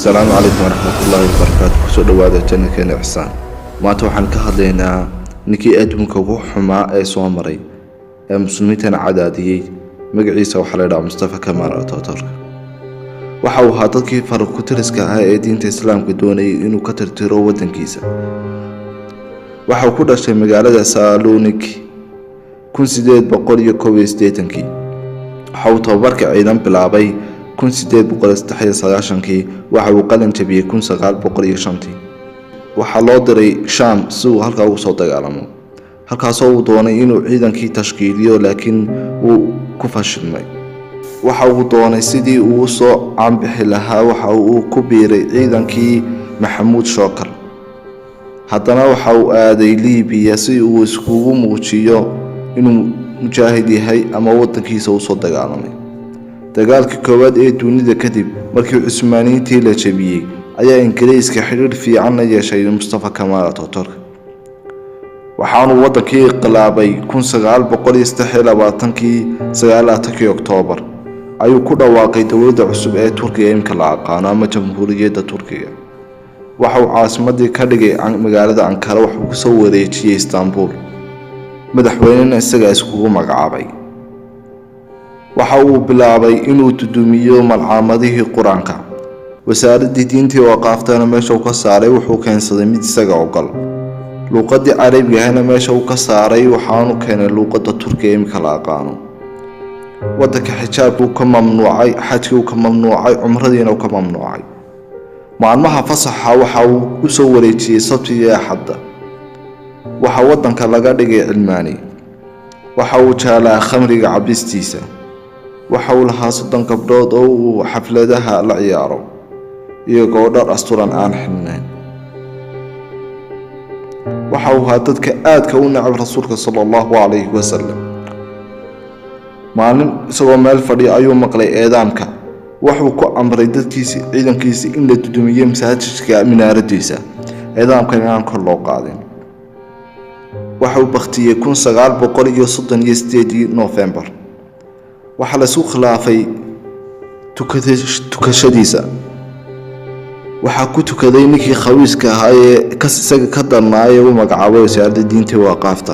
السلام عليكم ورحمة الله وبركاته. كسو دوادا جنكين إحسان. ما توحن كهدلينا نكي أدمك وحما أي سوامري مسلميتنا عداديي مقعيسا وحليدا مصطفى كمال أتاتورك waxau ahaa dadkii farqutiriska ah ee diinta islaamka doonayay inuu ka tirtiro wadankiisa. Waxau ku dhashay magaalada Saloniki 1881. Waxau tababarka ciidan bilaabay 1893. Waxa uu qalin jabiyay 1905. Waxa loo diray Sham si uu halkaa ugu soo dagaalamo. Halkaas oo uu doonay inuu ciidankii tashkiiliyo laakiin uu ku fashilmay. waxa uu doonay sidii uu soo caanbixi lahaa. waxa uu ku biiray ciidankii Maxamuud Shookar. haddana waxa uu aaday Liibiya si uu iskugu muujiyo inuu mujaahid yahay ama wadankiisa uu soo dagaalamay. dagaalkii koowaad ee dunida kadib markii Cusmaaniyiintii la jabiyay ayaa Ingiriiska xiriir fiican la yeeshay Mustafa Kemal Atatürk. waxaanu wadankii inqilaabay 1923 Oktoobar ayuu ku dhawaaqay dawladda cusub ee Turkiga imka la aqaan ama Jamhuuriyadda Turkiga. waxa uu caasimadii ka dhigay magaalada Ankara. wuxuu ku soo wareejiyay Istanbul. madaxweynena isaga iskugu magacaabay. waxa uu bilaabay inuu tudumiyo malcaamadihii Quraanka. wasaaradda diinta iyo waqaaftana meesha uu ka saaray. wuxuu keensaday mid isaga ogol. luqadii Carabiga ahna meesha uu ka saaray. waxaanu keenay luqadda Turkiga imka la aqaano. wadanka xijaabku ka mamnuucay, xajku ka mamnuucay, umradiina ka mamnuucay. maalmaha fasaxa waxa uu u soo wareejiyay Sabtida iyo Axadda. waxa wadanka laga dhigay cilmaani. waxa uu jaalaa khamriga cabistiisa. waxa uu lahaa 30 gabdhood oo uu xafladaha la ciyaaro iyagoo dhar asturan aan xidhnayn. waxa uu ahaa dadka aadka u nacab rasuulka sallallahu alayhi wasallam. maalin isagoo meel fadhiya ayuu maqlay eedaamka. wuxuu ku amray dadkiisa ciidankiisa in la tudumiyo masaajidka minaaradiisa. eedaamkan aan kor loo qaadin. waxa uu baktiyay 1938 November. waxa la isku khilaafay tukashadiisa. waxa ku tukaday ninkii khawiiska ahaa ee isaga ka darnaayay uu magacaabay wasaaradda diinta iyo waqaafta.